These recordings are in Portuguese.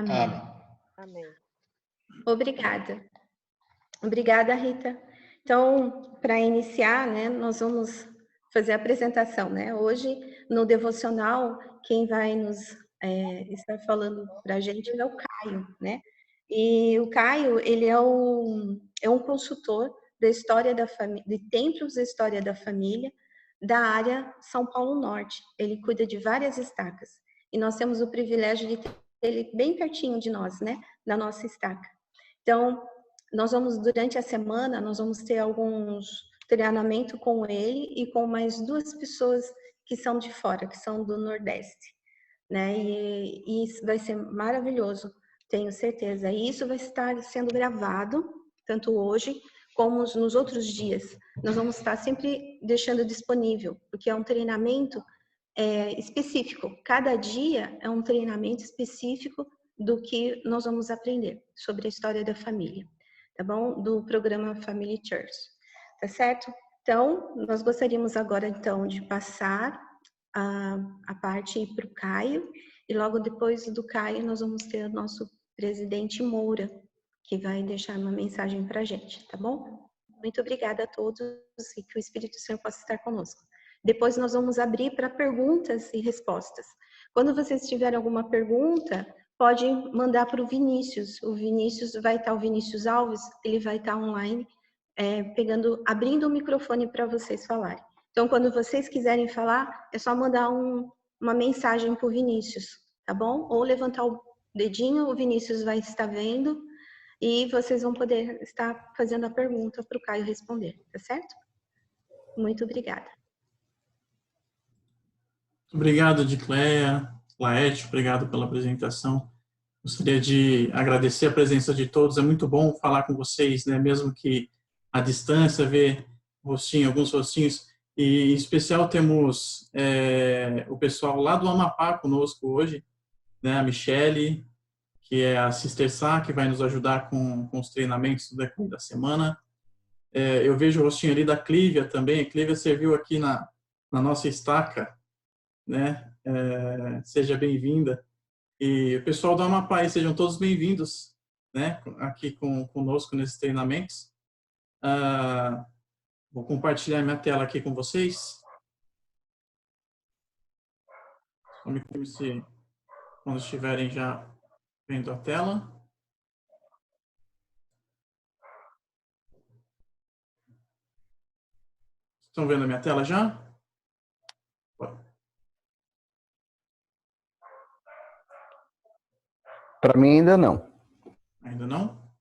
Amém. Amém. Obrigada. Obrigada, Rita. Então, para iniciar, né, nós vamos fazer a apresentação, né? Hoje, no devocional, quem vai nos estar falando para a gente é o Caio, né? E o Caio, ele é um consultor da história da família, de templos da história da família, da área São Paulo Norte. Ele cuida de várias estacas. E nós temos o privilégio de ter ele bem pertinho de nós, né? Na nossa estaca. Então, nós vamos, durante a semana, nós vamos ter alguns treinamento com ele e com mais 2 pessoas que são de fora, que são do Nordeste, né? E isso vai ser maravilhoso, tenho certeza. E isso vai estar sendo gravado, tanto hoje como nos outros dias. Nós vamos estar sempre deixando disponível, porque é um treinamento específico. Cada dia é um treinamento específico do que nós vamos aprender sobre a história da família, tá bom? Do programa Family Church, tá certo? Então, nós gostaríamos agora, então, de passar a parte para o Caio, e logo depois do Caio nós vamos ter o nosso presidente Moura, que vai deixar uma mensagem para a gente, tá bom? Muito obrigada a todos e que o Espírito Santo possa estar conosco. Depois nós vamos abrir para perguntas e respostas. Quando vocês tiverem alguma pergunta, pode mandar para o Vinícius. O Vinícius vai estar, o Vinícius Alves, ele vai estar online, abrindo o microfone para vocês falarem. Então, quando vocês quiserem falar, é só mandar uma mensagem para o Vinícius, tá bom? Ou levantar o dedinho, o Vinícius vai estar vendo e vocês vão poder estar fazendo a pergunta para o Caio responder, tá certo? Muito obrigada. Obrigado, Dicleia, Laete, obrigado pela apresentação. Gostaria de agradecer a presença de todos. É muito bom falar com vocês, né? Mesmo que à distância, ver alguns rostinhos. E, em especial, temos o pessoal lá do Amapá conosco hoje, né? A Michele, que é a Sister Sá, que vai nos ajudar com os treinamentos da semana. Eu vejo o rostinho ali da Clívia também. A Clívia serviu aqui na nossa estaca, né? Seja bem-vinda. E o pessoal do Amapá, sejam todos bem-vindos, né? Aqui conosco nesses treinamentos. Vou compartilhar minha tela aqui com vocês. Só me confirme quando estiverem já vendo a tela. Estão vendo a minha tela já? Para mim ainda não. Ainda não?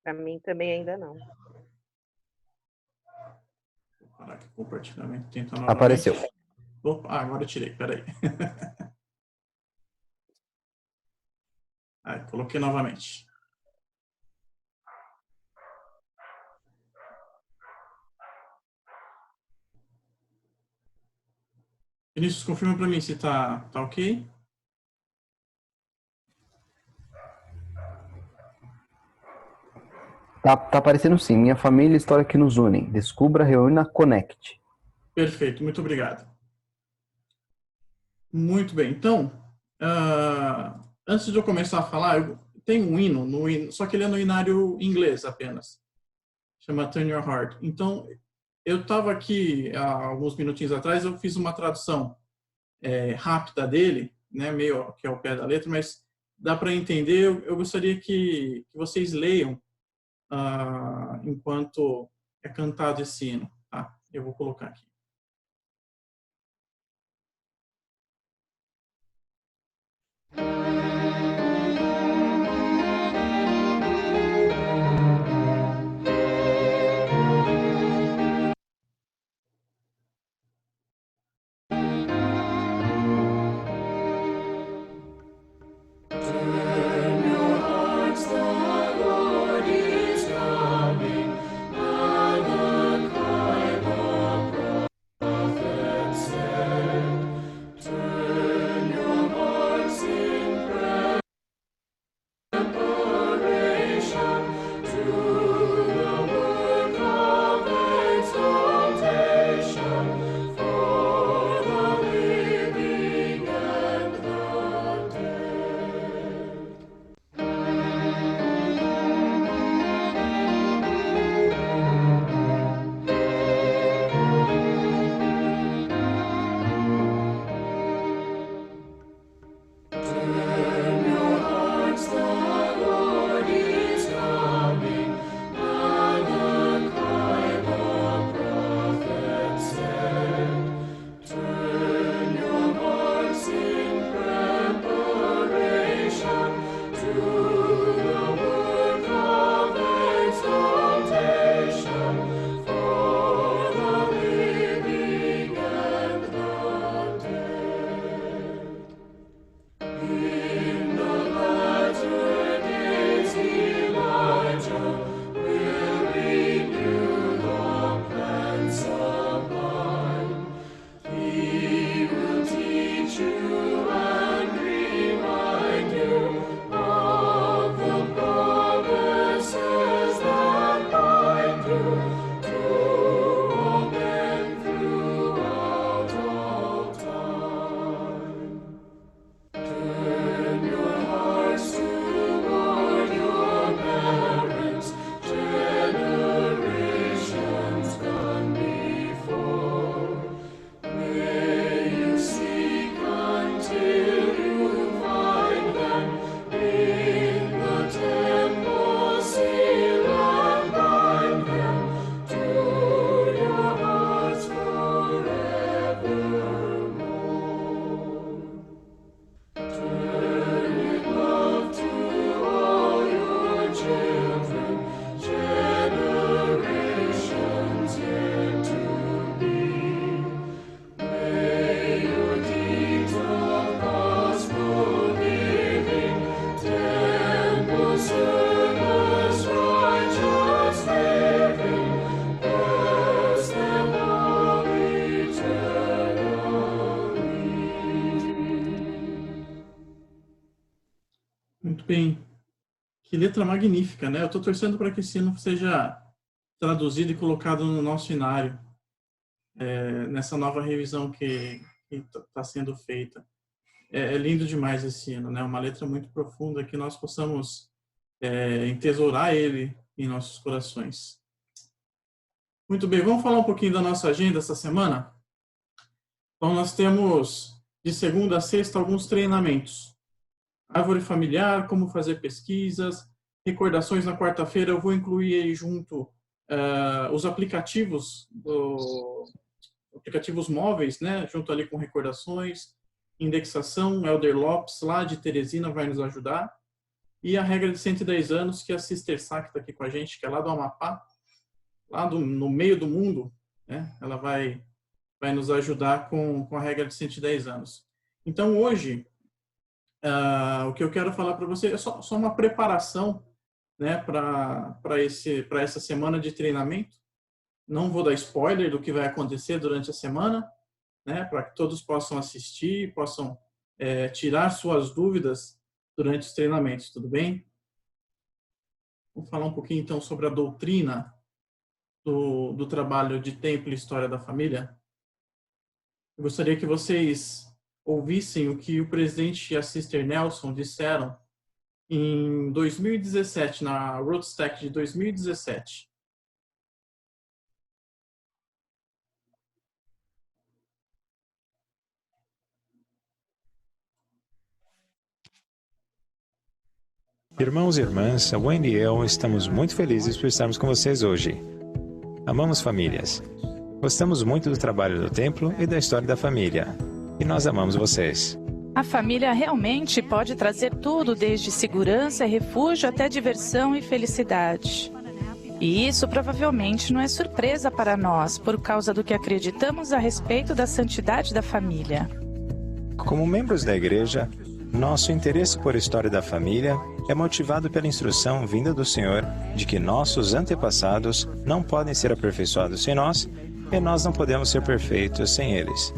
Para mim também ainda não. Vou parar aqui o compartilhamento, tentar novamente. Apareceu. Opa, agora eu tirei, peraí. Aí, coloquei novamente. Vinícius, confirma para mim se tá ok. Tá aparecendo sim. Minha família e história que nos unem. Descubra, reúna, conecte. Perfeito, muito obrigado. Muito bem, então, antes de eu começar a falar, tem um hino, só que ele é no hinário inglês apenas. Chama Turn Your Heart. Então, eu estava aqui, há alguns minutinhos atrás, eu fiz uma tradução rápida dele, né, meio que ao pé da letra, mas dá para entender. Eu gostaria que vocês leiam enquanto é cantado esse hino. Tá? Eu vou colocar aqui. Muito bem. Que letra magnífica, né? Eu estou torcendo para que esse hino seja traduzido e colocado no nosso inário, nessa nova revisão que está sendo feita. É lindo demais esse hino, né? Uma letra muito profunda, que nós possamos entesourar ele em nossos corações. Muito bem, vamos falar um pouquinho da nossa agenda essa semana? Então, nós temos de segunda a sexta alguns treinamentos. Árvore familiar, como fazer pesquisas, recordações na quarta-feira. Eu vou incluir aí junto os aplicativos, aplicativos móveis, né? Junto ali com recordações, indexação. Elder Lopes, lá de Teresina, vai nos ajudar. E a regra de 110 anos, que a Sister Sá, que está aqui com a gente, que é lá do Amapá, lá no meio do mundo, né? Ela vai nos ajudar com a regra de 110 anos. Então, hoje, o que eu quero falar para você é só uma preparação, né, para essa semana de treinamento. Não vou dar spoiler do que vai acontecer durante a semana, né, para que todos possam assistir, possam tirar suas dúvidas durante os treinamentos, tudo bem? Vamos falar um pouquinho, então, sobre a doutrina do trabalho de templo e história da família. Eu gostaria que vocês ouvissem o que o presidente e a Sister Nelson disseram em 2017, na Roadstack de 2017. Irmãos e irmãs, a Wendy e eu estamos muito felizes por estarmos com vocês hoje. Amamos famílias. Gostamos muito do trabalho do templo e da história da família. E nós amamos vocês. A família realmente pode trazer tudo, desde segurança e refúgio até diversão e felicidade. E isso provavelmente não é surpresa para nós, por causa do que acreditamos a respeito da santidade da família. Como membros da igreja, nosso interesse por a história da família é motivado pela instrução vinda do Senhor de que nossos antepassados não podem ser aperfeiçoados sem nós e nós não podemos ser perfeitos sem eles.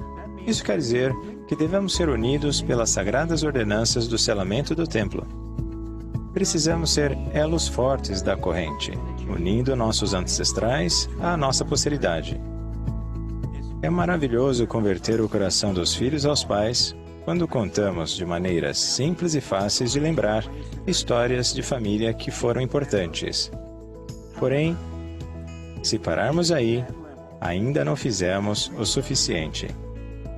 Isso quer dizer que devemos ser unidos pelas sagradas ordenanças do selamento do templo. Precisamos ser elos fortes da corrente, unindo nossos ancestrais à nossa posteridade. É maravilhoso converter o coração dos filhos aos pais quando contamos de maneiras simples e fáceis de lembrar histórias de família que foram importantes. Porém, se pararmos aí, ainda não fizemos o suficiente.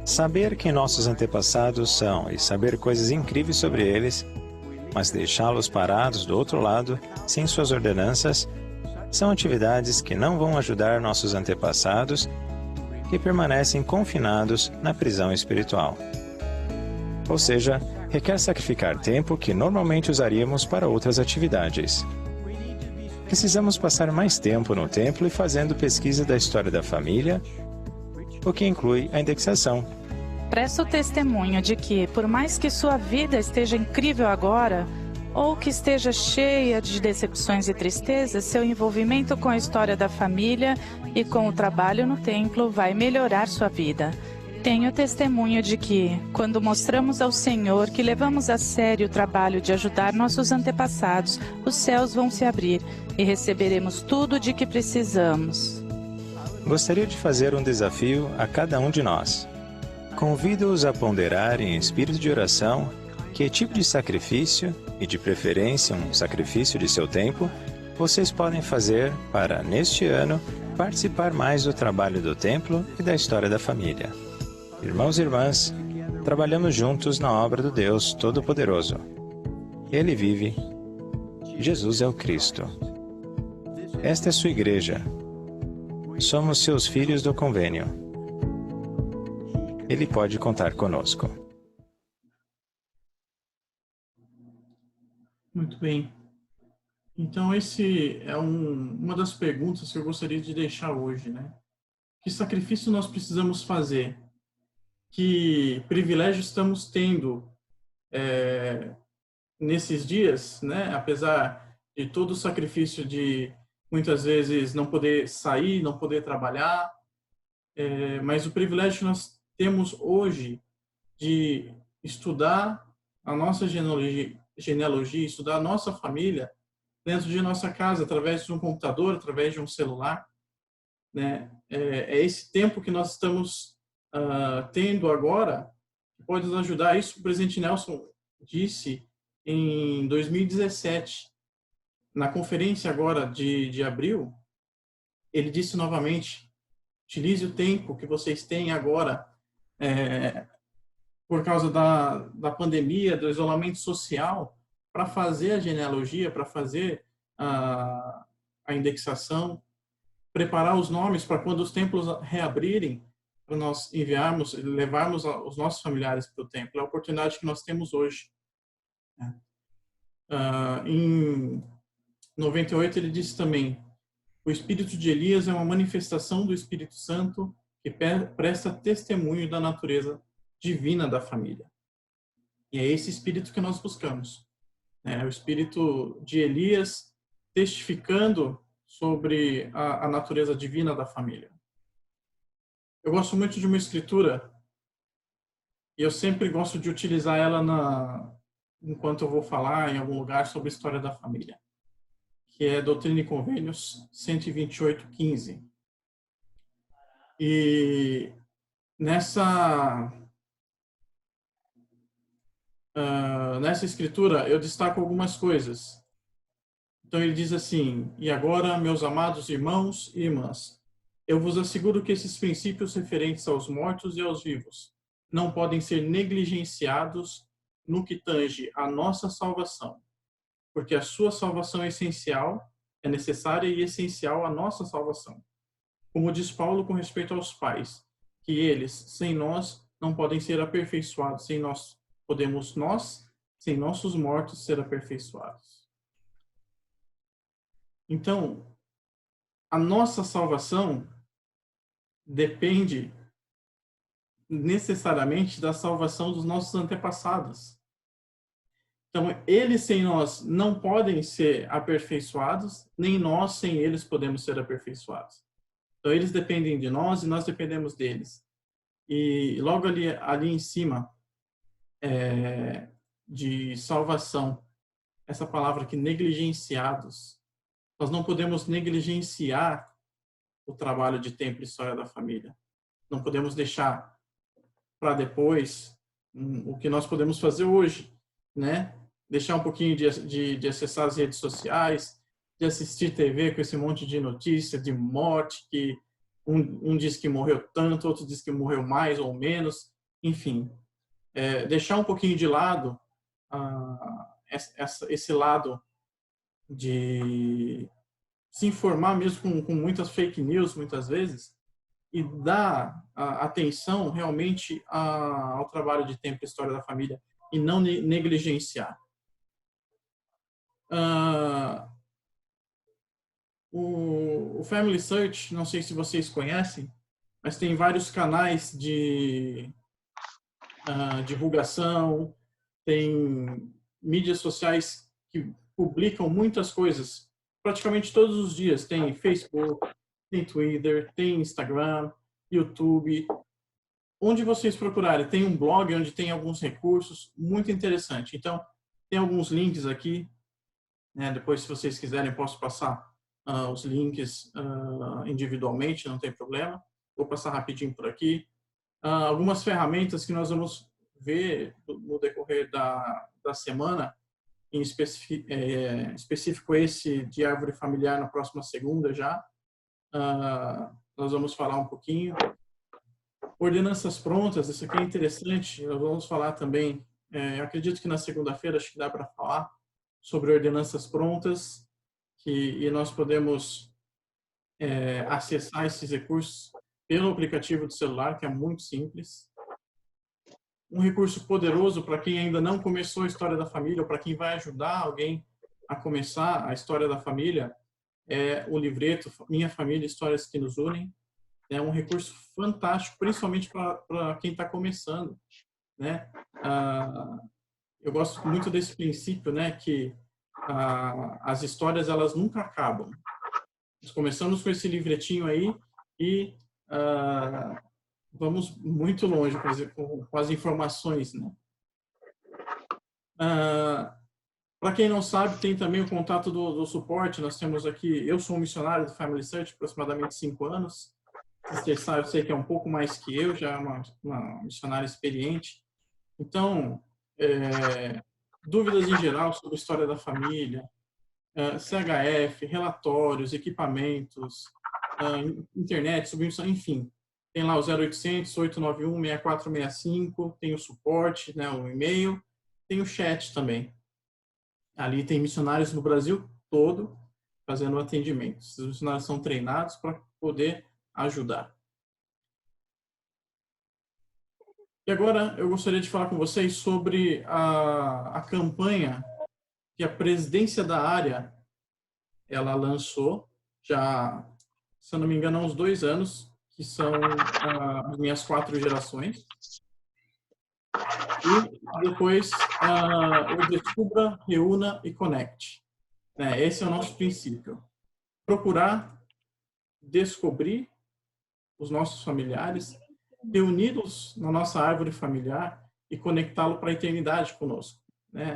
Saber quem nossos antepassados são e saber coisas incríveis sobre eles, mas deixá-los parados do outro lado, sem suas ordenanças, são atividades que não vão ajudar nossos antepassados que permanecem confinados na prisão espiritual. Ou seja, requer sacrificar tempo que normalmente usaríamos para outras atividades. Precisamos passar mais tempo no templo e fazendo pesquisa da história da família, o que inclui a indexação. Presto testemunho de que, por mais que sua vida esteja incrível agora, ou que esteja cheia de decepções e tristezas, seu envolvimento com a história da família e com o trabalho no templo vai melhorar sua vida. Tenho testemunho de que, quando mostramos ao Senhor que levamos a sério o trabalho de ajudar nossos antepassados, os céus vão se abrir e receberemos tudo de que precisamos. Gostaria de fazer um desafio a cada um de nós. Convido-os a ponderar em espírito de oração que tipo de sacrifício, e de preferência um sacrifício de seu tempo, vocês podem fazer para, neste ano, participar mais do trabalho do templo e da história da família. Irmãos e irmãs, trabalhamos juntos na obra do Deus Todo-Poderoso. Ele vive. Jesus é o Cristo. Esta é sua igreja. Somos seus filhos do convênio. Ele pode contar conosco. Muito bem. Então, esse é uma das perguntas que eu gostaria de deixar hoje, né? Que sacrifício nós precisamos fazer? Que privilégio estamos tendo nesses dias, né? Apesar de todo o sacrifício de muitas vezes não poder sair, não poder trabalhar, mas o privilégio que nós temos hoje de estudar a nossa genealogia, estudar a nossa família dentro de nossa casa, através de um computador, através de um celular, né? É esse tempo que nós estamos tendo agora que pode nos ajudar. Isso o presidente Nelson disse em 2017, na conferência agora de abril. Ele disse novamente: utilize o tempo que vocês têm agora, por causa da pandemia, do isolamento social, para fazer a genealogia, para fazer a indexação, preparar os nomes para quando os templos reabrirem, para nós enviarmos, levarmos os nossos familiares para o templo. É a oportunidade que nós temos hoje. Em 98 ele disse também: o espírito de Elias é uma manifestação do Espírito Santo que presta testemunho da natureza divina da família. E é esse espírito que nós buscamos. O espírito de Elias testificando sobre a natureza divina da família. Eu gosto muito de uma escritura e eu sempre gosto de utilizar ela enquanto eu vou falar em algum lugar sobre a história da família, que é Doutrina e Convênios 128:15. E nessa escritura eu destaco algumas coisas. Então ele diz assim: e agora, meus amados irmãos e irmãs, eu vos asseguro que esses princípios referentes aos mortos e aos vivos não podem ser negligenciados no que tange à nossa salvação, porque a sua salvação é essencial, é necessária e essencial à nossa salvação. Como diz Paulo com respeito aos pais, que eles, sem nós, não podem ser aperfeiçoados, sem nós, podemos nós, sem nossos mortos, ser aperfeiçoados. Então, a nossa salvação depende necessariamente da salvação dos nossos antepassados. Então, eles sem nós não podem ser aperfeiçoados, nem nós sem eles podemos ser aperfeiçoados. Então, eles dependem de nós e nós dependemos deles. E logo ali em cima, de salvação, essa palavra aqui, negligenciados, nós não podemos negligenciar o trabalho de Templo e História da Família. Não podemos deixar para depois o que nós podemos fazer hoje, né? Deixar um pouquinho de acessar as redes sociais, de assistir TV com esse monte de notícia, de morte, que um diz que morreu tanto, outro diz que morreu mais ou menos, enfim. Deixar um pouquinho de lado esse lado de se informar mesmo com muitas fake news, muitas vezes, e dar atenção realmente ao trabalho de Templo e História da Família e não negligenciar. O Family Search, não sei se vocês conhecem, mas tem vários canais de divulgação, tem mídias sociais que publicam muitas coisas, praticamente todos os dias. Tem Facebook, tem Twitter, tem Instagram, YouTube. Onde vocês procurarem, tem um blog onde tem alguns recursos, muito interessante. Então, tem alguns links aqui, né? Depois, se vocês quiserem, posso passar os links individualmente, não tem problema. Vou passar rapidinho por aqui. Algumas ferramentas que nós vamos ver no decorrer da semana, em específico esse de árvore familiar na próxima segunda já. Nós vamos falar um pouquinho. Ordenanças prontas, isso aqui é interessante, nós vamos falar também, acredito que na segunda-feira, acho que dá para falar sobre ordenanças prontas, e nós podemos acessar esses recursos pelo aplicativo do celular, que é muito simples. Um recurso poderoso para quem ainda não começou a história da família, ou para quem vai ajudar alguém a começar a história da família, é o livreto Minha Família, Histórias que Nos Unem. É um recurso fantástico, principalmente para quem está começando, né? Eu gosto muito desse princípio, né? Que as histórias, elas nunca acabam. Nós começamos com esse livretinho aí e vamos muito longe com as informações, né? Para quem não sabe, tem também o contato do suporte. Nós temos aqui, eu sou um missionário do Family Search, aproximadamente 5 anos. Sister Sá, eu sei que é um pouco mais que eu, já é uma missionária experiente. Então, dúvidas em geral sobre a história da família, CHF, relatórios, equipamentos, internet, submissão, enfim. Tem lá o 0800 891 6465, tem o suporte, né, o e-mail, tem o chat também. Ali tem missionários no Brasil todo fazendo atendimento. Esses missionários são treinados para poder ajudar. E agora eu gostaria de falar com vocês sobre a campanha que a presidência da área ela lançou já, se eu não me engano, há uns 2 anos, que são as minhas 4 gerações. E depois o Descubra, Reúna e Conecte. Esse é o nosso princípio. Procurar descobrir os nossos familiares, reuni-los na nossa árvore familiar e conectá-lo para a eternidade conosco.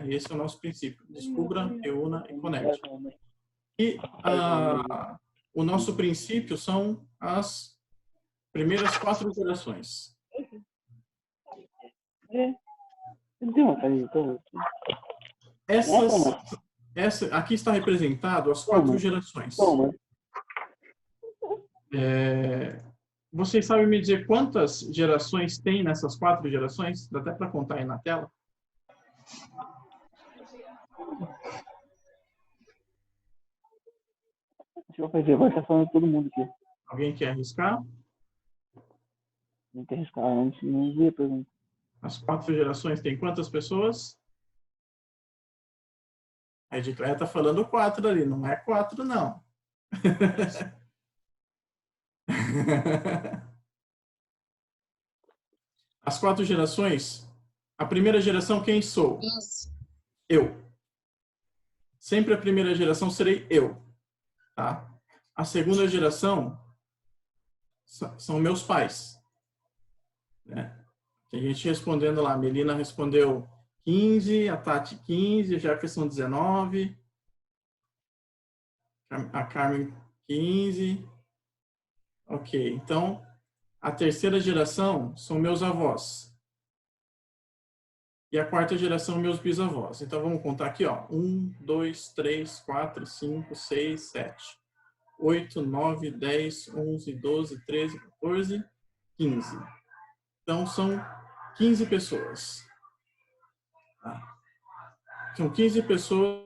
Esse é o nosso princípio. Descubra, reúna e conecte. E o nosso princípio são as primeiras 4 gerações. Aqui está representado as 4 gerações. Vocês sabem me dizer quantas gerações tem nessas 4 gerações? Dá até para contar aí na tela. Deixa eu fazer, vai estar falando todo mundo aqui. Alguém quer arriscar? Não quer arriscar, não vi a pergunta. As 4 gerações tem quantas pessoas? A Edicléia está falando 4 ali, não é 4 não. As 4 gerações, a primeira geração quem sou? Eu. Sempre a primeira geração serei eu. Tá? A segunda geração são meus pais. Tem gente respondendo lá. A Melina respondeu 15, a Tati 15, a Jefferson 19, a Carmen 15. Ok, então a terceira geração são meus avós. E a 4ª geração, meus bisavós. Então, vamos contar aqui, ó. 1, 2, 3, 4, 5, 6, 7, 8, 9, 10, 11, 12, 13, 14, 15. Então, são 15 pessoas. Tá? São 15 pessoas.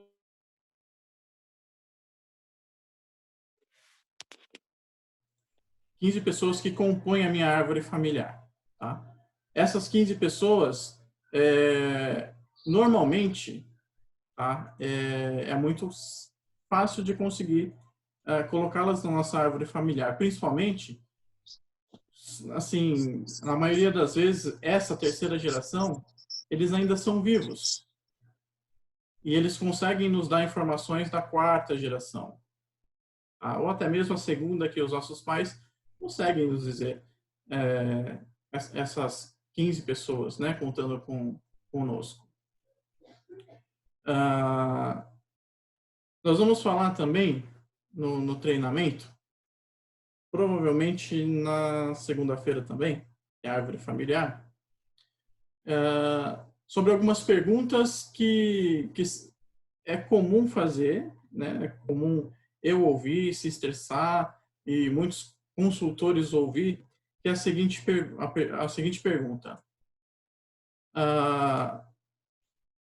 Que compõem a minha árvore familiar. Tá? Essas 15 pessoas... normalmente, tá? É muito fácil de conseguir colocá-las na nossa árvore familiar, principalmente, assim, na maioria das vezes, essa terceira geração, eles ainda são vivos. E eles conseguem nos dar informações da 4ª geração. Tá? Ou até mesmo a segunda, que os nossos pais conseguem nos dizer essas 15 pessoas, né, contando conosco. Nós vamos falar também no treinamento, provavelmente na segunda-feira também, que é a árvore familiar, sobre algumas perguntas que é comum fazer, né, é comum eu ouvir, se estressar e muitos consultores ouvir, que é a seguinte pergunta. A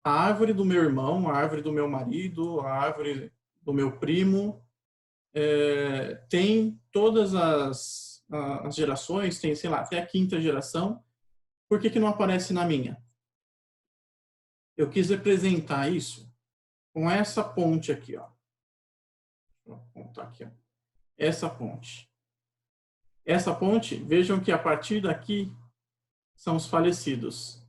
árvore do meu irmão, a árvore do meu marido, a árvore do meu primo, tem todas as gerações, tem, sei lá, até a 5ª geração, por que não aparece na minha? Eu quis representar isso com essa ponte aqui, ó. Vou contar aqui, ó. Essa ponte. Essa ponte, vejam que a partir daqui são os falecidos.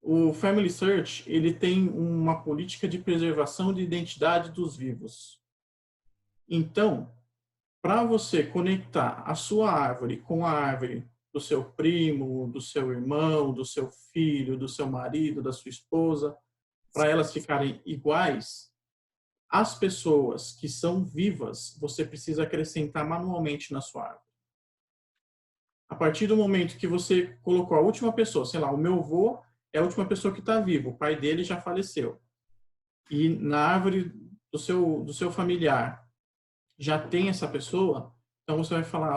O Family Search, ele tem uma política de preservação de identidade dos vivos. Então, para você conectar a sua árvore com a árvore do seu primo, do seu irmão, do seu filho, do seu marido, da sua esposa, para elas ficarem iguais, as pessoas que são vivas, você precisa acrescentar manualmente na sua árvore. A partir do momento que você colocou a última pessoa, sei lá, o meu avô é a última pessoa que está vivo, o pai dele já faleceu. E na árvore do seu familiar já tem essa pessoa, então você vai falar,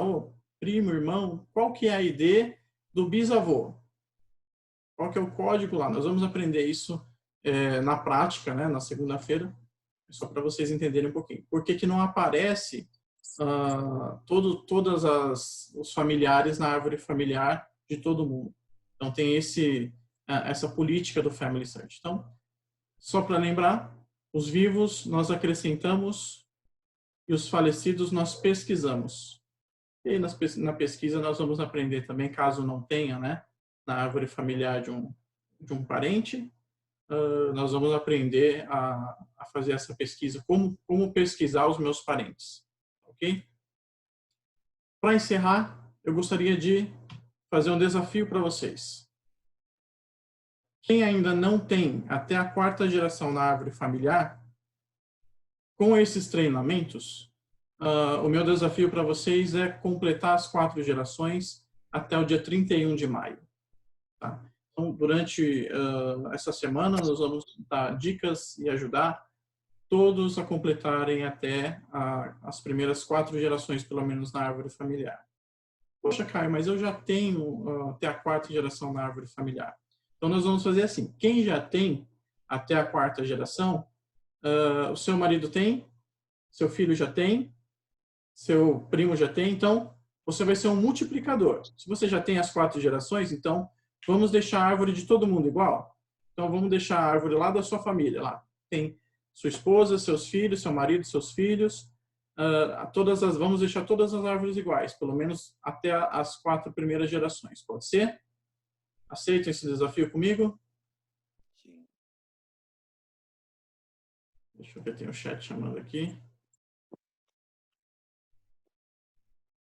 primo, irmão, qual que é a ID do bisavô? Qual que é o código lá? Nós vamos aprender isso na prática, né, na segunda-feira, só para vocês entenderem um pouquinho. Por que que não aparece todos os familiares na árvore familiar de todo mundo? Então tem essa política do Family Search. Então, só para lembrar, os vivos nós acrescentamos e os falecidos nós pesquisamos. E na pesquisa nós vamos aprender também, caso não tenha, né, na árvore familiar de um parente, nós vamos aprender a fazer essa pesquisa, como pesquisar os meus parentes, ok? Para encerrar, eu gostaria de fazer um desafio para vocês. Quem ainda não tem até a 4ª geração na árvore familiar, com esses treinamentos, o meu desafio para vocês é completar as 4 gerações até o dia 31 de maio. Tá? Então, durante essa semana, nós vamos dar dicas e ajudar todos a completarem até as primeiras 4 gerações, pelo menos, na árvore familiar. Poxa, Caio, mas eu já tenho até a 4ª geração na árvore familiar. Então, nós vamos fazer assim. Quem já tem até a 4ª geração, o seu marido tem, seu filho já tem, seu primo já tem, então você vai ser um multiplicador. Se você já tem as 4 gerações, então vamos deixar a árvore de todo mundo igual? Então vamos deixar a árvore lá da sua família. Lá tem sua esposa, seus filhos, seu marido, seus filhos. Vamos deixar todas as árvores iguais, pelo menos até as 4 primeiras gerações. Pode ser? Aceitam esse desafio comigo? Sim. Deixa eu ver, tem o chat chamando aqui.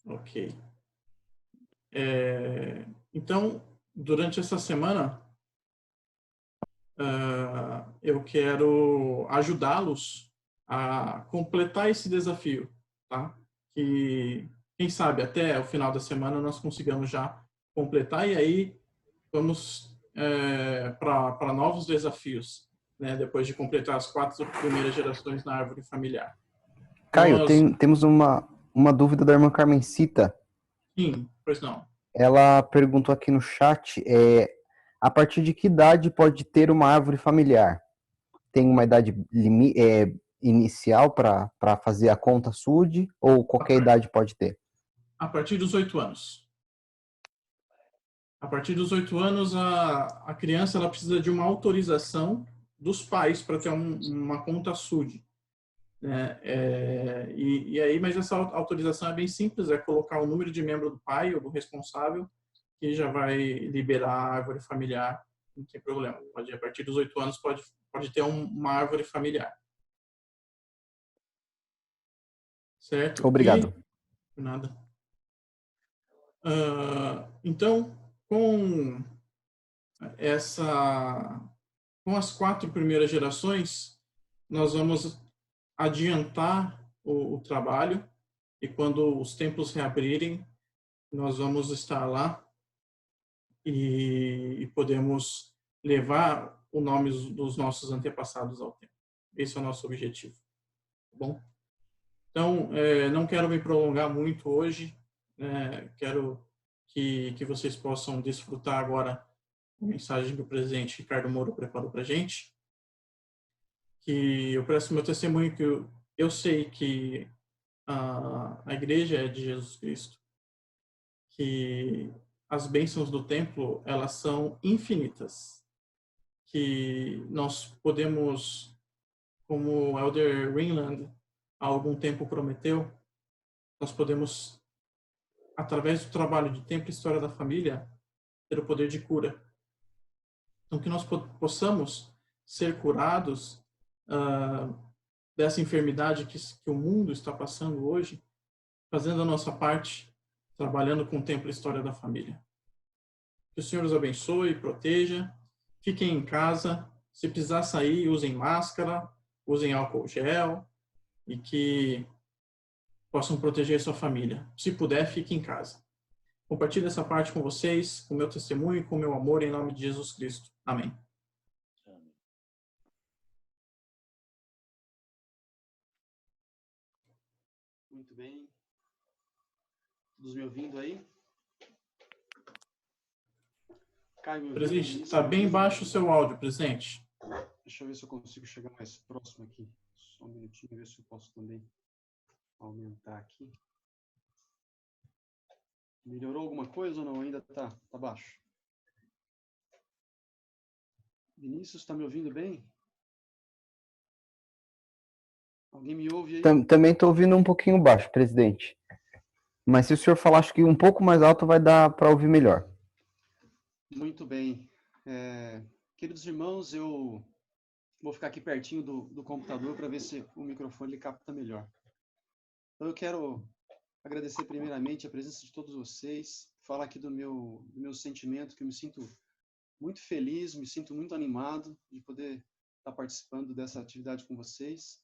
Ok. Então, durante essa semana, eu quero ajudá-los a completar esse desafio, tá? Que, quem sabe, até o final da semana nós consigamos já completar e aí vamos para novos desafios, né? Depois de completar as 4 primeiras gerações na árvore familiar. Caio, temos uma dúvida da irmã Carmencita. Sim, pois não. Ela perguntou aqui no chat, a partir de que idade pode ter uma árvore familiar? Tem uma idade inicial para fazer a conta SUD ou qualquer idade pode ter? A partir dos 8 anos. A partir dos 8 anos, a criança ela precisa de uma autorização dos pais para ter uma conta SUD. E aí, mas essa autorização é bem simples, é colocar o número de membro do pai ou do responsável que já vai liberar a árvore familiar, não tem problema. A partir dos 8 anos pode ter uma árvore familiar. Certo? Obrigado. De nada. Então, com as 4 primeiras gerações, nós vamos adiantar o trabalho e quando os templos reabrirem, nós vamos estar lá e podemos levar o nome dos nossos antepassados ao templo. Esse é o nosso objetivo. Tá bom? Então, não quero me prolongar muito hoje. Quero que vocês possam desfrutar agora a mensagem que o presidente Ricardo Moura preparou para a gente. Que eu presto meu testemunho que eu sei que a igreja é de Jesus Cristo, que as bênçãos do templo elas são infinitas, que nós podemos, como o Elder Ringland há algum tempo prometeu, nós podemos, através do trabalho de Templo e História da Família, ter o poder de cura. Então, que nós possamos ser curados dessa enfermidade que o mundo está passando hoje, fazendo a nossa parte, trabalhando com o Templo e História da Família. Que o Senhor os abençoe, proteja, fiquem em casa, Se precisar sair, usem máscara, usem álcool gel e que possam proteger sua família. Se puder, fique em casa. Compartilho essa parte com vocês, com o meu testemunho e com o meu amor, em nome de Jesus Cristo. Amém. Muito bem. Todos me ouvindo aí? Caio, me ouvindo? Presidente, está bem baixo o seu áudio, presidente. Deixa eu ver se eu consigo chegar mais próximo aqui. Só um minutinho, ver se eu posso também aumentar aqui. Melhorou alguma coisa ou não? Ainda tá baixo. Vinícius, está me ouvindo bem? Alguém me ouve aí? Também estou ouvindo um pouquinho baixo, presidente. Mas se o senhor falar, acho que um pouco mais alto vai dar para ouvir melhor. Muito bem. Queridos irmãos, eu vou ficar aqui pertinho do computador para ver se o microfone ele capta melhor. Então, eu quero agradecer primeiramente a presença de todos vocês, falar aqui do meu sentimento, que eu me sinto muito feliz, me sinto muito animado de poder estar participando dessa atividade com vocês.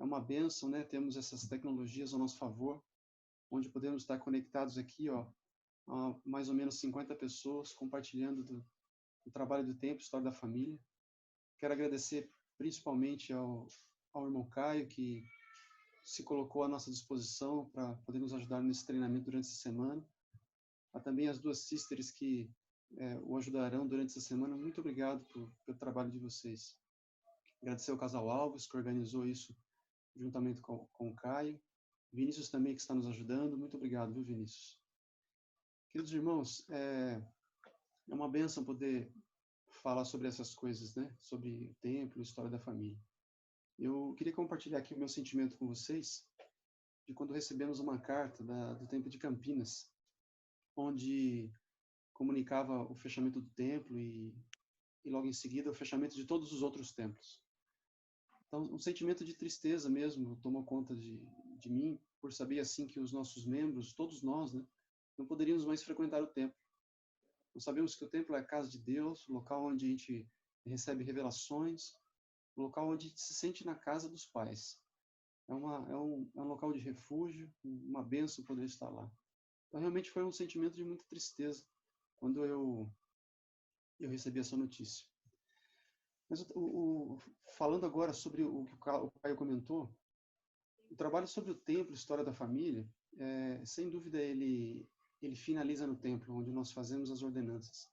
É uma bênção, né? Temos essas tecnologias ao nosso favor, onde podemos estar conectados aqui, ó, a mais ou menos 50 pessoas compartilhando do trabalho do tempo, história da família. Quero agradecer principalmente ao irmão Caio, que se colocou à nossa disposição para poder nos ajudar nesse treinamento durante essa semana. Há também as duas sisters que o ajudarão durante essa semana. Muito obrigado pelo trabalho de vocês. Agradecer ao casal Alves, que organizou isso juntamente com o Caio. Vinícius também, que está nos ajudando. Muito obrigado, viu, Vinícius? Queridos irmãos, é uma bênção poder falar sobre essas coisas, né? Sobre o templo, a história da família. Eu queria compartilhar aqui o meu sentimento com vocês de quando recebemos uma carta do templo de Campinas, onde comunicava o fechamento do templo e logo em seguida o fechamento de todos os outros templos. Então, um sentimento de tristeza mesmo tomou conta de mim, por saber assim que os nossos membros, todos nós, né, não poderíamos mais frequentar o templo. Nós sabemos que o templo é a casa de Deus, o local onde a gente recebe revelações, o local onde a gente se sente na casa dos pais. É um local de refúgio, uma bênção poder estar lá. Então, realmente foi um sentimento de muita tristeza quando eu recebi essa notícia. Mas falando agora sobre o que o Caio comentou, o trabalho sobre o templo, história da família, sem dúvida ele finaliza no templo, onde nós fazemos as ordenanças.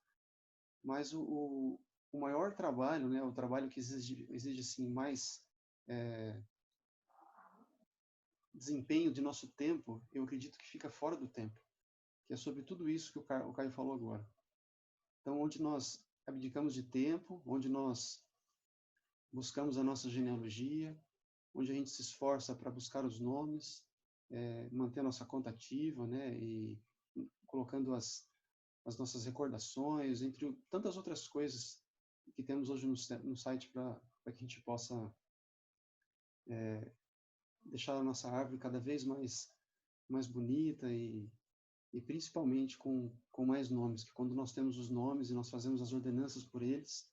Mas o maior trabalho, né, o trabalho que exige assim, mais desempenho de nosso tempo, eu acredito que fica fora do templo, que é sobre tudo isso que o Caio falou agora. Então, onde nós abdicamos de tempo, onde nós buscamos a nossa genealogia, onde a gente se esforça para buscar os nomes, manter a nossa conta ativa, né, e colocando as nossas recordações, entre tantas outras coisas que temos hoje no site para que a gente possa deixar a nossa árvore cada vez mais bonita e principalmente com mais nomes, que quando nós temos os nomes e nós fazemos as ordenanças por eles,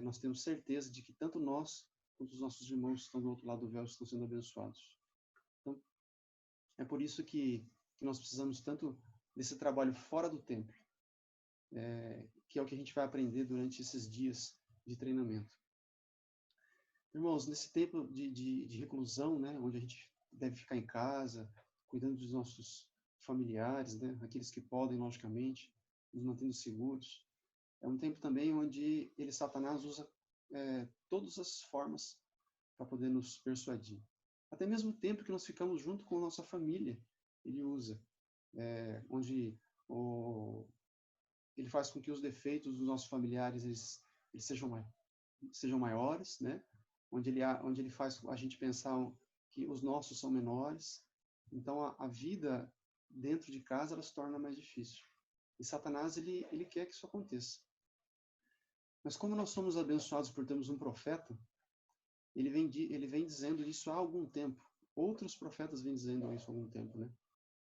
nós temos certeza de que tanto nós quanto os nossos irmãos que estão do outro lado do véu estão sendo abençoados. Então, é por isso que nós precisamos tanto desse trabalho fora do templo, que é o que a gente vai aprender durante esses dias de treinamento. Irmãos, nesse tempo de reclusão, né, onde a gente deve ficar em casa, cuidando dos nossos familiares, né, aqueles que podem, logicamente, nos mantendo seguros, é um tempo também onde Satanás usa todas as formas para poder nos persuadir. Até mesmo o tempo que nós ficamos junto com a nossa família, ele usa, onde ele faz com que os defeitos dos nossos familiares eles sejam maiores, né? Onde ele faz a gente pensar que os nossos são menores. Então, a vida dentro de casa ela se torna mais difícil. E Satanás ele quer que isso aconteça. Mas como nós somos abençoados por termos um profeta, ele vem dizendo isso há algum tempo. Outros profetas vêm dizendo isso há algum tempo, né?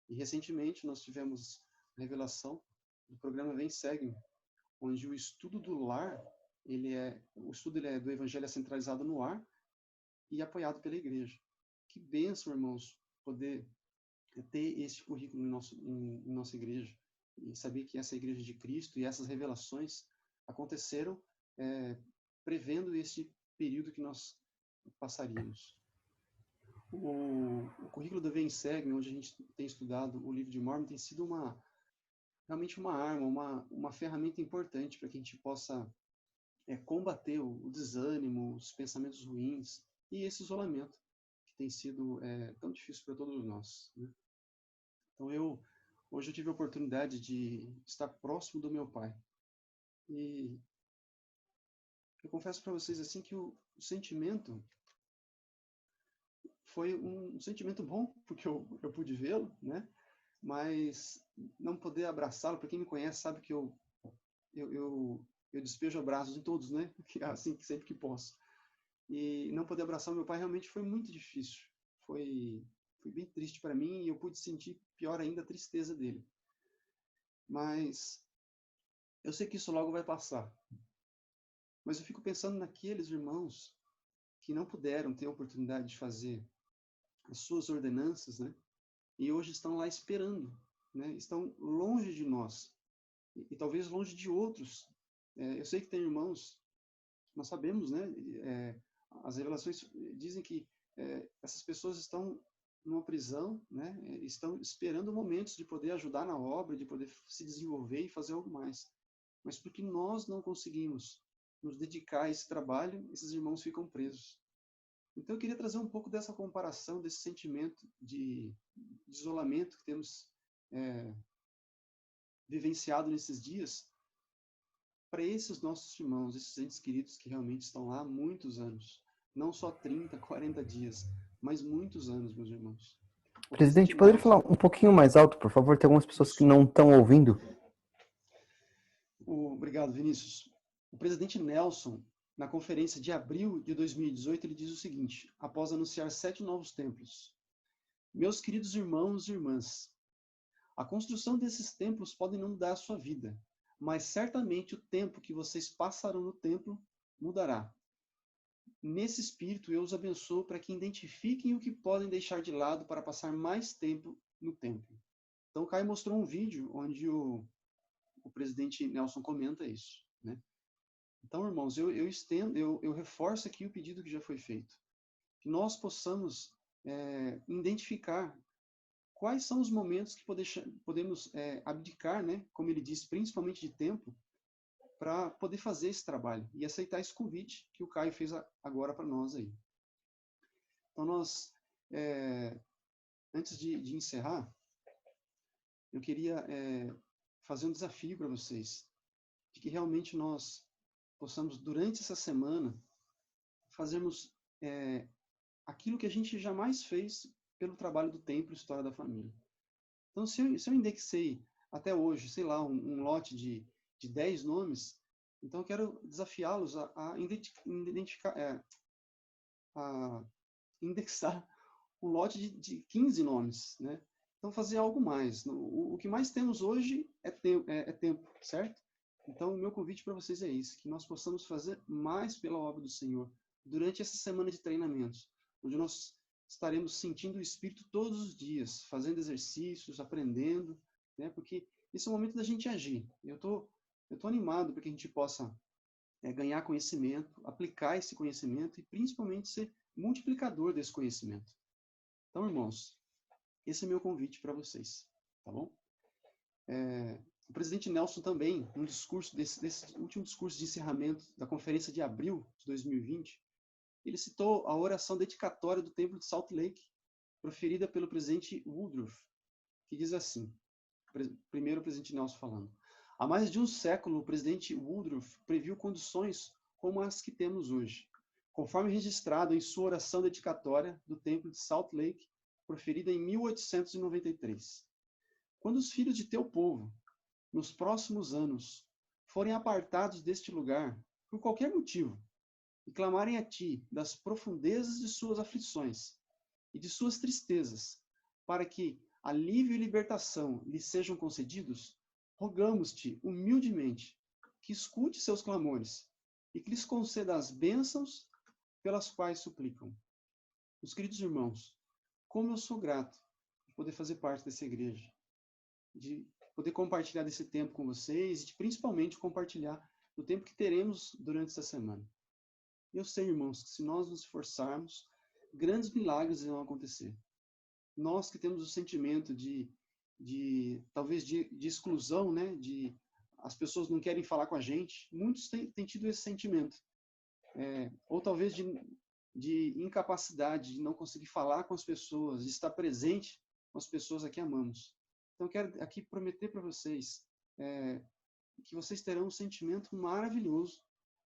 E recentemente nós tivemos a revelação do programa Vem Segue, onde o estudo do lar o estudo do Evangelho é centralizado no lar e apoiado pela igreja. Que bênção, irmãos, poder ter esse currículo em nossa igreja e saber que essa igreja de Cristo e essas revelações aconteceram prevendo esse período que nós passaríamos. O currículo do Vem Segue, onde a gente tem estudado o livro de Mormon, tem sido realmente uma arma, uma ferramenta importante para que a gente possa combater o desânimo, os pensamentos ruins e esse isolamento que tem sido tão difícil para todos nós, né? Então, hoje eu tive a oportunidade de estar próximo do meu pai. E eu confesso para vocês assim que o sentimento foi um sentimento bom, porque eu pude vê-lo, né? Mas não poder abraçá-lo, para quem me conhece sabe que eu despejo abraços em todos, né? Assim, sempre que posso. E não poder abraçar o meu pai realmente foi muito difícil. Foi bem triste para mim e eu pude sentir, pior ainda, a tristeza dele. Mas eu sei que isso logo vai passar. Mas eu fico pensando naqueles irmãos que não puderam ter a oportunidade de fazer as suas ordenanças, né? E hoje estão lá esperando, né? Estão longe de nós e talvez longe de outros. Eu sei que tem irmãos, nós sabemos, né? As revelações dizem que essas pessoas estão numa prisão, né? Estão esperando momentos de poder ajudar na obra, de poder se desenvolver e fazer algo mais. Mas porque nós não conseguimos nos dedicar a esse trabalho, esses irmãos ficam presos. Então eu queria trazer um pouco dessa comparação, desse sentimento de isolamento que temos vivenciado nesses dias, para esses nossos irmãos, esses entes queridos que realmente estão lá há muitos anos. Não só 30, 40 dias, mas muitos anos, meus irmãos. Presidente, poderia falar um pouquinho mais alto, por favor? Tem algumas pessoas que não estão ouvindo. Obrigado, Vinícius. O presidente Nelson, na conferência de abril de 2018, ele diz o seguinte, após anunciar 7 novos templos. Meus queridos irmãos e irmãs, a construção desses templos pode não mudar a sua vida, mas certamente o tempo que vocês passarão no templo mudará. Nesse espírito, eu os abençoo para que identifiquem o que podem deixar de lado para passar mais tempo no templo. Então, o Caio mostrou um vídeo onde o presidente Nelson comenta isso, né? Então, irmãos, eu reforço aqui o pedido que já foi feito. Que nós possamos identificar quais são os momentos que podemos abdicar, né? Como ele disse, principalmente de tempo, para poder fazer esse trabalho e aceitar esse convite que o Caio fez agora para nós aí. Então, nós, antes de encerrar, eu queria fazer um desafio para vocês, de que realmente nós possamos, durante essa semana, fazermos aquilo que a gente jamais fez pelo trabalho do Templo História da Família. Então, se eu indexei até hoje, sei lá, um lote de 10 nomes, então eu quero desafiá-los a indexar um lote de 15 nomes, né? Então, fazer algo mais. O que mais temos hoje é tempo, certo? Então, o meu convite para vocês é esse, que nós possamos fazer mais pela obra do Senhor durante essa semana de treinamentos, onde nós estaremos sentindo o Espírito todos os dias, fazendo exercícios, aprendendo, né? Porque esse é o momento da gente agir. Eu tô animado para que a gente possa ganhar conhecimento, aplicar esse conhecimento e principalmente ser multiplicador desse conhecimento. Então, irmãos, esse é o meu convite para vocês, tá bom? O presidente Nelson também, no discurso desse último discurso de encerramento da conferência de abril de 2020, ele citou a oração dedicatória do Templo de Salt Lake, proferida pelo presidente Woodruff, que diz assim, primeiro o presidente Nelson falando, há mais de um século o presidente Woodruff previu condições como as que temos hoje, conforme registrado em sua oração dedicatória do Templo de Salt Lake, proferida em 1893. Quando os filhos de teu povo, nos próximos anos, forem apartados deste lugar, por qualquer motivo, e clamarem a ti das profundezas de suas aflições e de suas tristezas, para que alívio e libertação lhes sejam concedidos, rogamos-te humildemente que escute seus clamores e que lhes conceda as bênçãos pelas quais suplicam. Meus queridos irmãos, como eu sou grato de poder fazer parte dessa igreja, de poder compartilhar desse tempo com vocês e de principalmente compartilhar do tempo que teremos durante essa semana. Eu sei, irmãos, que se nós nos esforçarmos, grandes milagres vão acontecer. Nós que temos o sentimento talvez de exclusão, né? As pessoas não querem falar com a gente, muitos têm tido esse sentimento. Ou talvez de incapacidade de não conseguir falar com as pessoas, de estar presente com as pessoas a que amamos. Então, eu quero aqui prometer para vocês que vocês terão um sentimento maravilhoso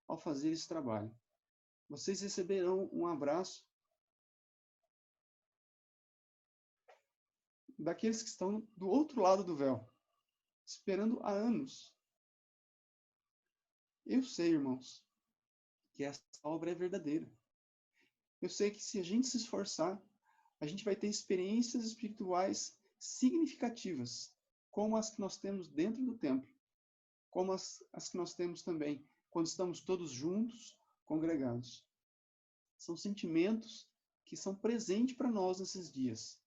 ao fazer esse trabalho. Vocês receberão um abraço daqueles que estão do outro lado do véu, esperando há anos. Eu sei, irmãos, que essa obra é verdadeira. Eu sei que se a gente se esforçar, a gente vai ter experiências espirituais significativas, como as que nós temos dentro do templo, como as que nós temos também quando estamos todos juntos, congregados. São sentimentos que são presentes para nós nesses dias.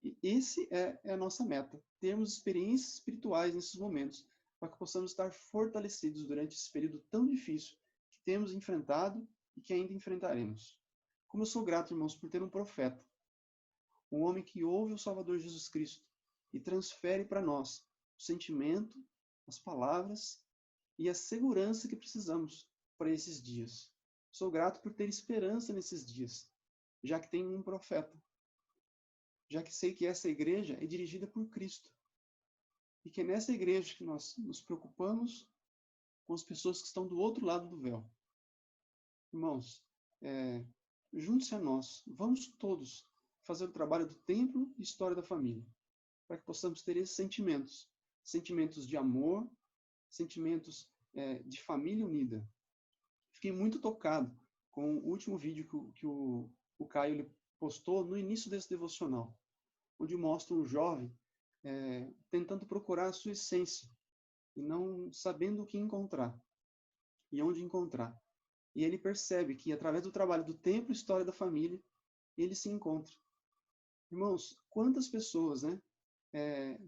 E esse é a nossa meta, termos experiências espirituais nesses momentos, para que possamos estar fortalecidos durante esse período tão difícil que temos enfrentado e que ainda enfrentaremos. Como eu sou grato, irmãos, por ter um profeta, um homem que ouve o Salvador Jesus Cristo e transfere para nós o sentimento, as palavras e a segurança que precisamos para esses dias. Sou grato por ter esperança nesses dias, já que tenho um profeta, já que sei que essa igreja é dirigida por Cristo e que é nessa igreja que nós nos preocupamos com as pessoas que estão do outro lado do véu. Irmãos, junte-se a nós, vamos todos fazer o trabalho do templo e história da família, para que possamos ter esses sentimentos de amor, sentimentos de família unida. Fiquei muito tocado com o último vídeo que o Caio ele postou no início desse devocional, onde mostra um jovem tentando procurar a sua essência e não sabendo o que encontrar e onde encontrar. E ele percebe que através do trabalho do templo e história da família, ele se encontra. Irmãos, quantas pessoas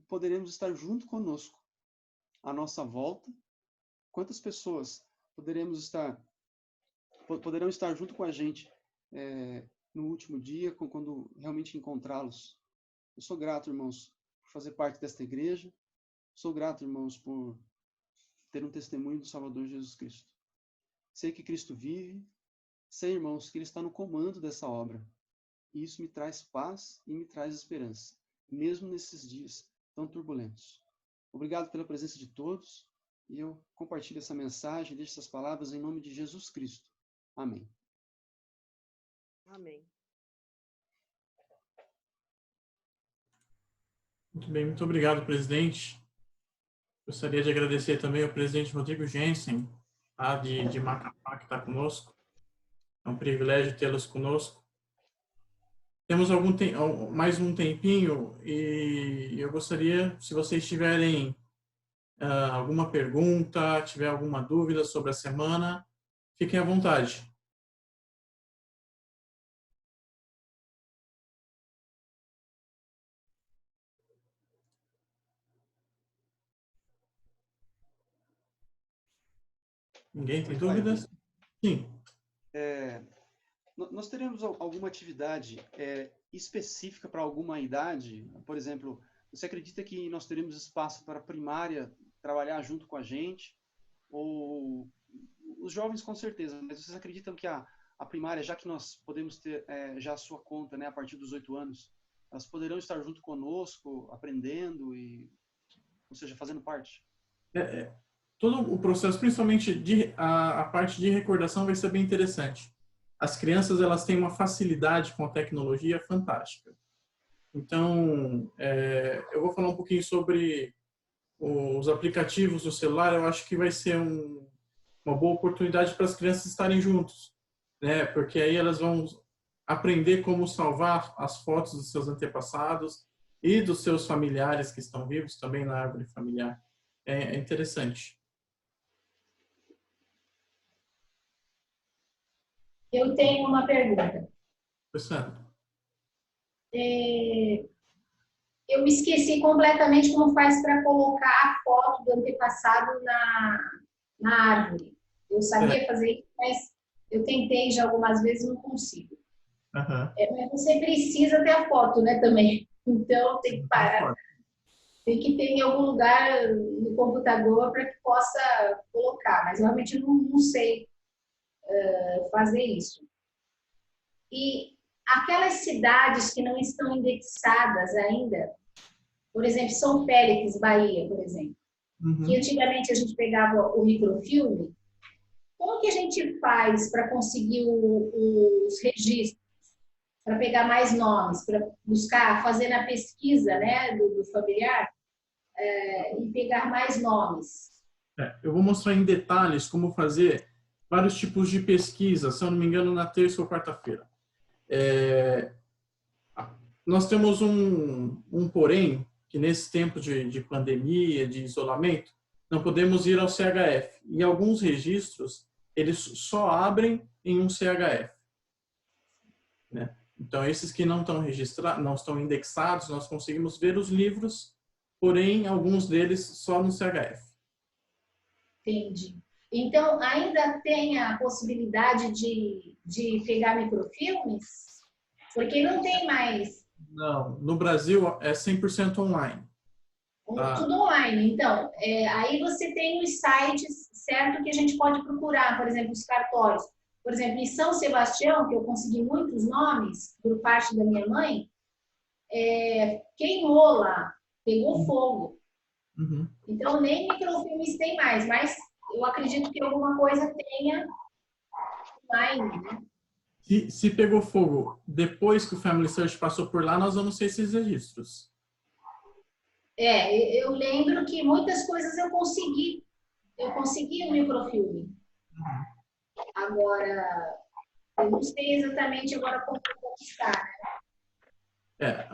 poderemos estar junto conosco à nossa volta? Quantas pessoas poderão estar junto com a gente no último dia, quando realmente encontrá-los? Eu sou grato, irmãos, por fazer parte desta igreja. Sou grato, irmãos, por ter um testemunho do Salvador Jesus Cristo. Sei que Cristo vive. Sei, irmãos, que Ele está no comando dessa obra. E isso me traz paz e me traz esperança, mesmo nesses dias tão turbulentos. Obrigado pela presença de todos. E eu compartilho essa mensagem, deixo essas palavras em nome de Jesus Cristo. Amém. Amém. Muito bem, muito obrigado, presidente. Gostaria de agradecer também ao presidente Rodrigo Jensen, lá de Macapá, que está conosco. É um privilégio tê-los conosco. Temos mais um tempinho e eu gostaria, se vocês tiverem alguma pergunta, tiver alguma dúvida sobre a semana, fiquem à vontade. Ninguém tem dúvidas? Sim. Nós teremos alguma atividade específica para alguma idade? Por exemplo, você acredita que nós teremos espaço para a primária trabalhar junto com a gente? Ou os jovens com certeza, mas vocês acreditam que a primária, já que nós podemos ter já a sua conta, né, a partir dos 8 anos, elas poderão estar junto conosco, aprendendo, ou seja, fazendo parte? Todo o processo, principalmente a parte de recordação, vai ser bem interessante. As crianças, elas têm uma facilidade com a tecnologia fantástica. Então, eu vou falar um pouquinho sobre os aplicativos do celular. Eu acho que vai ser uma boa oportunidade para as crianças estarem juntos, né? Porque aí elas vão aprender como salvar as fotos dos seus antepassados e dos seus familiares que estão vivos também na árvore familiar. É interessante. Eu tenho uma pergunta. Pessoal, Eu me esqueci completamente como faz para colocar a foto do antepassado na árvore. Eu sabia fazer isso, mas eu tentei já algumas vezes e não consigo. Mas você precisa ter a foto, né, também. Então, tem que parar. Tem que ter em algum lugar no computador para que possa colocar. Mas realmente eu não sei fazer isso. E aquelas cidades que não estão indexadas ainda, por exemplo, São Félix, Bahia, por exemplo, que antigamente a gente pegava o microfilme, como que a gente faz para conseguir os registros, para pegar mais nomes, para buscar, fazer na pesquisa, né, do familiar, e pegar mais nomes? Eu vou mostrar em detalhes como fazer vários tipos de pesquisa, se eu não me engano, na terça ou quarta-feira. Nós temos um porém, que nesse tempo de pandemia, de isolamento, não podemos ir ao CHF. E alguns registros, eles só abrem em um CHF. Né? Então, esses que não estão registrados, não estão indexados, nós conseguimos ver os livros, porém, alguns deles só no CHF. Entendi. Então, ainda tem a possibilidade de pegar microfilmes? Porque não tem mais. Não, no Brasil é 100% online. Tudo online. Então, aí você tem os sites, certo, que a gente pode procurar, por exemplo, os cartórios. Por exemplo, em São Sebastião, que eu consegui muitos nomes por parte da minha mãe, queimou lá, pegou fogo. Então, nem microfilmes tem mais, mas eu acredito que alguma coisa tenha online, né? Se pegou fogo depois que o Family Search passou por lá, nós vamos ter esses registros. Eu lembro que muitas coisas eu consegui. Eu consegui o microfilme. Agora, eu não sei exatamente agora como conquistar, né?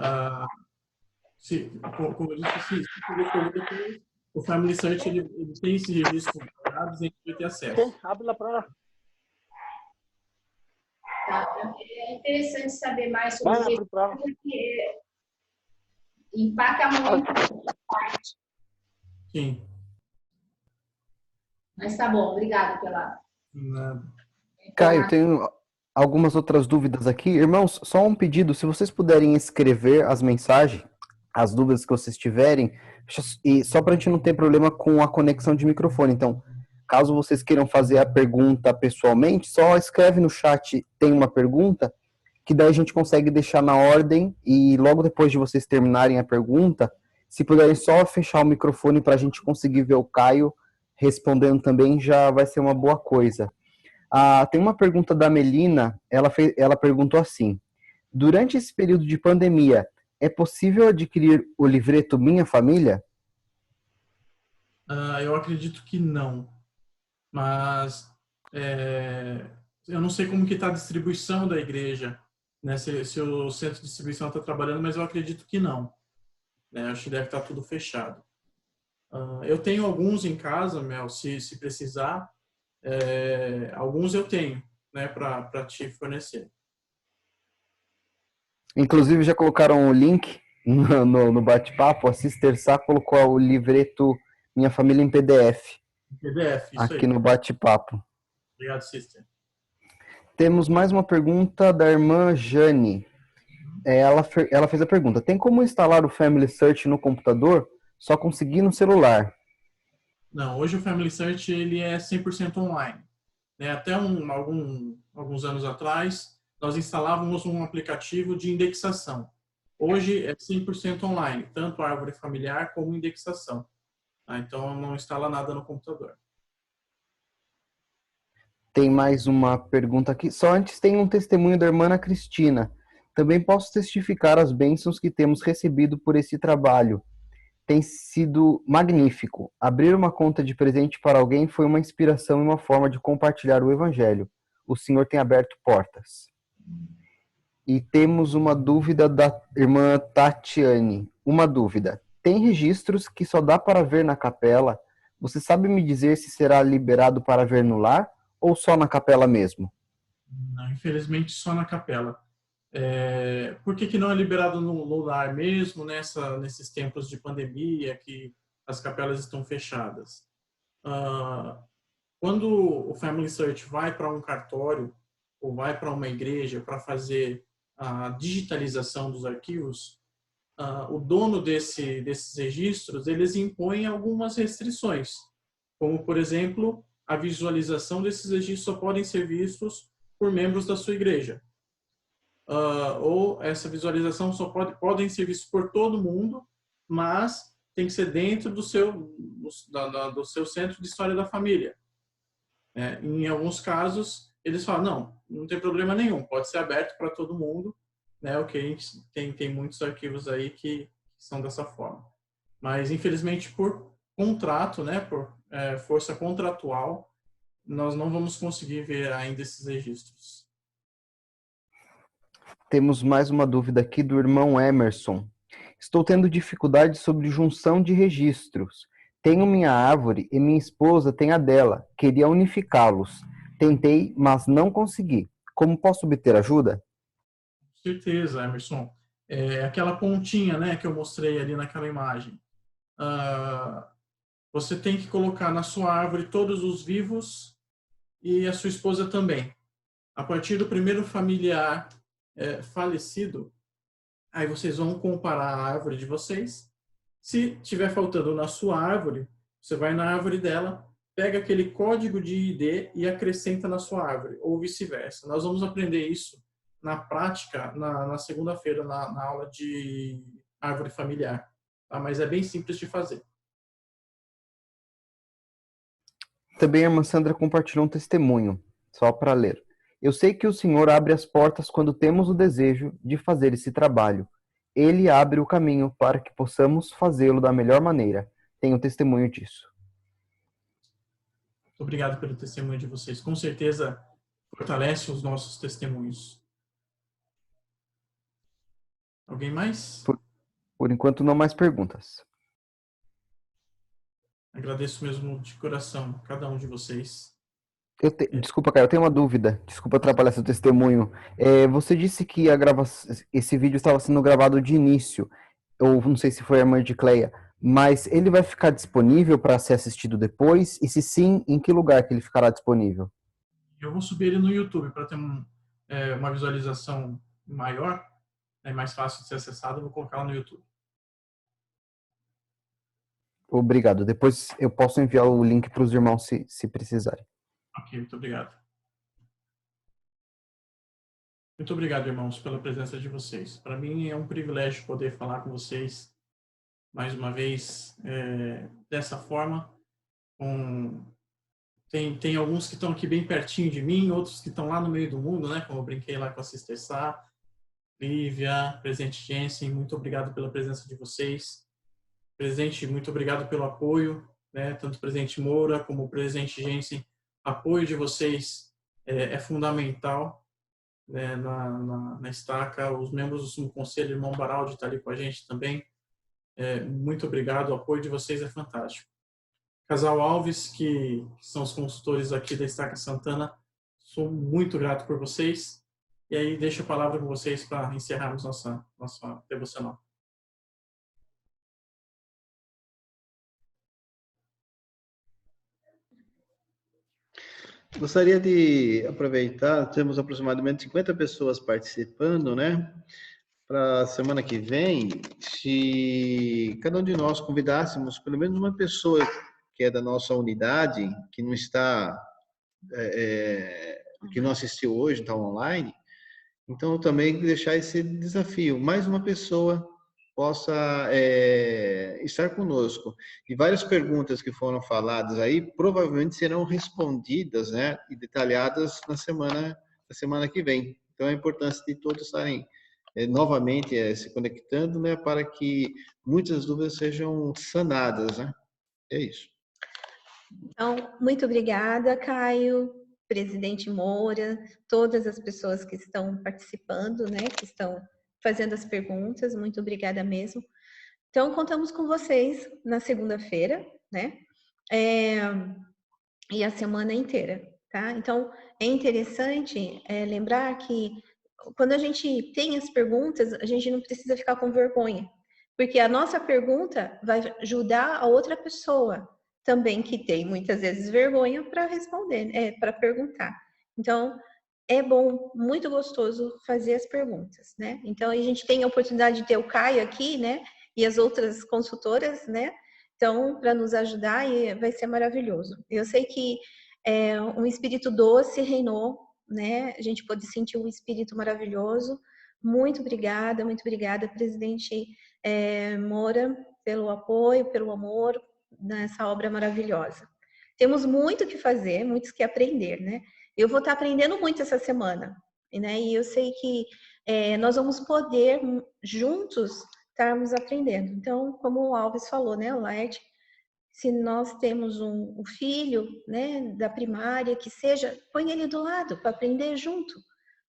Como eu disse, se pegou fogo depois, o Family Search ele tem esses registros guardados e a gente vai ter acesso. Abre lá para lá. Tá? É interessante saber mais sobre isso, porque impacta muito a parte. Sim. Mas tá bom, obrigada pela... Caio, tenho algumas outras dúvidas aqui. Irmãos, só um pedido, se vocês puderem escrever as mensagens, as dúvidas que vocês tiverem, e só para a gente não ter problema com a conexão de microfone. Então, caso vocês queiram fazer a pergunta pessoalmente, só escreve no chat, tem uma pergunta, que daí a gente consegue deixar na ordem e logo depois de vocês terminarem a pergunta, se puderem só fechar o microfone para a gente conseguir ver o Caio respondendo também, já vai ser uma boa coisa. Tem uma pergunta da Melina, ela perguntou assim: durante esse período de pandemia, é possível adquirir o livreto Minha Família? Eu acredito que não. Mas eu não sei como que está a distribuição da igreja, né? Se o centro de distribuição está trabalhando, mas eu acredito que não. Né? Acho que deve estar tudo fechado. Eu tenho alguns em casa, Mel, se precisar. Alguns eu tenho, né, para te fornecer. Inclusive já colocaram o link no bate-papo. A Sister Sá colocou o livreto Minha Família em PDF. PDF, isso aqui aí. No bate-papo. Obrigado, Sister. Temos mais uma pergunta da irmã Jane. Ela fez a pergunta: tem como instalar o Family Search no computador? Só conseguir no celular? Não, hoje o Family Search ele é 100% online. Né? Até alguns anos atrás, nós instalávamos um aplicativo de indexação. Hoje é 100% online, tanto a árvore familiar como indexação. Então, não instala nada no computador. Tem mais uma pergunta aqui. Só antes tem um testemunho da irmã Ana Cristina. Também posso testificar as bênçãos que temos recebido por esse trabalho. Tem sido magnífico. Abrir uma conta de presente para alguém foi uma inspiração e uma forma de compartilhar o Evangelho. O Senhor tem aberto portas. E temos uma dúvida da irmã Tatiane. Uma dúvida. Tem registros que só dá para ver na capela. Você sabe me dizer se será liberado para ver no lar ou só na capela mesmo? Não, infelizmente, só na capela. Por que não é liberado no lar mesmo, nesses tempos de pandemia, que as capelas estão fechadas? Quando o Family Search vai para um cartório ou vai para uma igreja para fazer a digitalização dos arquivos, o dono desses registros, eles impõem algumas restrições, como, por exemplo, a visualização desses registros só podem ser vistos por membros da sua igreja. Ou essa visualização só podem ser vistos por todo mundo, mas tem que ser dentro do seu centro de história da família. Em alguns casos, eles falam, não tem problema nenhum, pode ser aberto para todo mundo, né? O que a gente tem muitos arquivos aí que são dessa forma. Mas, infelizmente, por contrato, né, por força contratual, nós não vamos conseguir ver ainda esses registros. Temos mais uma dúvida aqui do irmão Emerson. Estou tendo dificuldade sobre junção de registros. Tenho minha árvore e minha esposa tem a dela. Queria unificá-los. Tentei, mas não consegui. Como posso obter ajuda? Com certeza, Emerson. Aquela pontinha, né, que eu mostrei ali naquela imagem. Você tem que colocar na sua árvore todos os vivos e a sua esposa também. A partir do primeiro familiar falecido, aí vocês vão comparar a árvore de vocês. Se tiver faltando na sua árvore, você vai na árvore dela, pega aquele código de ID e acrescenta na sua árvore, ou vice-versa. Nós vamos aprender isso na prática na segunda-feira, na aula de árvore familiar. Tá? Mas é bem simples de fazer. Também a irmã Sandra compartilhou um testemunho, só para ler. Eu sei que o Senhor abre as portas quando temos o desejo de fazer esse trabalho. Ele abre o caminho para que possamos fazê-lo da melhor maneira. Tenho testemunho disso. Muito obrigado pelo testemunho de vocês. Com certeza fortalece os nossos testemunhos. Alguém mais? Por enquanto, não mais perguntas. Agradeço mesmo de coração cada um de vocês. Desculpa, Caio, eu tenho uma dúvida. Desculpa atrapalhar seu testemunho. Você disse que esse vídeo estava sendo gravado de início, ou não sei se foi a irmã de Cleia, mas ele vai ficar disponível para ser assistido depois? E se sim, em que lugar que ele ficará disponível? Eu vou subir ele no YouTube para ter uma visualização maior, mais fácil de ser acessado. Eu vou colocar lá no YouTube. Obrigado. Depois eu posso enviar o link para os irmãos se precisarem. Ok, muito obrigado. Muito obrigado, irmãos, pela presença de vocês. Para mim é um privilégio poder falar com vocês mais uma vez dessa forma. Tem alguns que estão aqui bem pertinho de mim, outros que estão lá no meio do mundo, né? Como eu brinquei lá com a Sister Sá, Lívia, Presidente Jensen, muito obrigado pela presença de vocês. Presidente, muito obrigado pelo apoio, né? Tanto o Presidente Moura como o Presidente Jensen. O apoio de vocês é fundamental, né, na estaca. Os membros do Conselho, irmão Baraldi está ali com a gente também. Muito obrigado, o apoio de vocês é fantástico. Casal Alves, que são os consultores aqui da Estaca Santana, sou muito grato por vocês. E aí deixo a palavra com vocês para encerrarmos nossa devocional. Gostaria de aproveitar, temos aproximadamente 50 pessoas participando, né? Para a semana que vem, se cada um de nós convidássemos pelo menos uma pessoa que é da nossa unidade, que não está, que não assistiu hoje, está online, então eu também deixar esse desafio, mais uma pessoa possa estar conosco. E várias perguntas que foram faladas aí provavelmente serão respondidas, né, e detalhadas na semana que vem. Então, a importância de todos estarem novamente se conectando, né, para que muitas dúvidas sejam sanadas, né? É isso. Então, muito obrigada, Caio, Presidente Moura, todas as pessoas que estão participando, né, que estão fazendo as perguntas, muito obrigada mesmo. Então, contamos com vocês na segunda-feira, né? E a semana inteira. tá? Então, é interessante lembrar que quando a gente tem as perguntas, a gente não precisa ficar com vergonha, porque a nossa pergunta vai ajudar a outra pessoa também, que tem muitas vezes vergonha para responder, para perguntar. Então, é bom, muito gostoso fazer as perguntas, né? Então, a gente tem a oportunidade de ter o Caio aqui, né? E as outras consultoras, né? Então, para nos ajudar, e vai ser maravilhoso. Eu sei que um espírito doce reinou, né? A gente pode sentir um espírito maravilhoso. Muito obrigada, presidente Moura, pelo apoio, pelo amor nessa obra maravilhosa. Temos muito o que fazer, muito o que aprender, né? Eu vou estar aprendendo muito essa semana, né? E eu sei que nós vamos poder juntos estarmos aprendendo. Então, como o Alves falou, né, o Laerte, se nós temos um filho, né, da primária, que seja, põe ele do lado para aprender junto,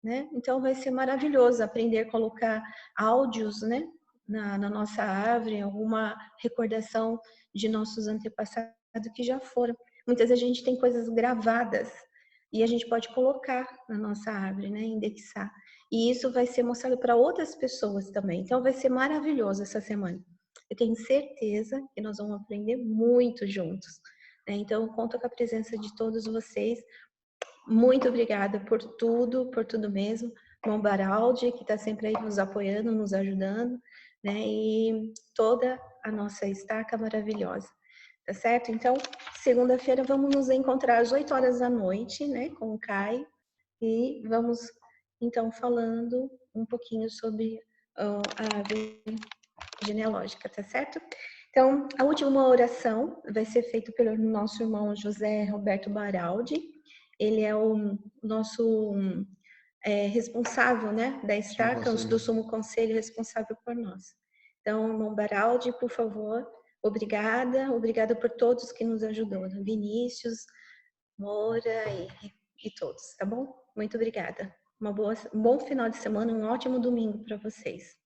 né? Então vai ser maravilhoso aprender a colocar áudios, né, na nossa árvore, alguma recordação de nossos antepassados que já foram. Muitas vezes a gente tem coisas gravadas e a gente pode colocar na nossa árvore, né, indexar. E isso vai ser mostrado para outras pessoas também. Então vai ser maravilhoso essa semana. Eu tenho certeza que nós vamos aprender muito juntos, né? Então, conto com a presença de todos vocês. Muito obrigada por tudo mesmo. Bom Baraldi, que está sempre aí nos apoiando, nos ajudando, né? E toda a nossa estaca maravilhosa, tá certo? Então, segunda-feira vamos nos encontrar às 8 horas da noite, né? Com o Caio, e vamos, então, falando um pouquinho sobre a árvore genealógica, tá certo? Então, a última oração vai ser feita pelo nosso irmão José Roberto Baraldi. Ele é o nosso responsável, né, da estaca, do Sumo Conselho responsável por nós. Então, irmão Baraldi, por favor, obrigada por todos que nos ajudou, Vinícius, Moura e todos, tá bom? Muito obrigada. Um bom final de semana, um ótimo domingo para vocês.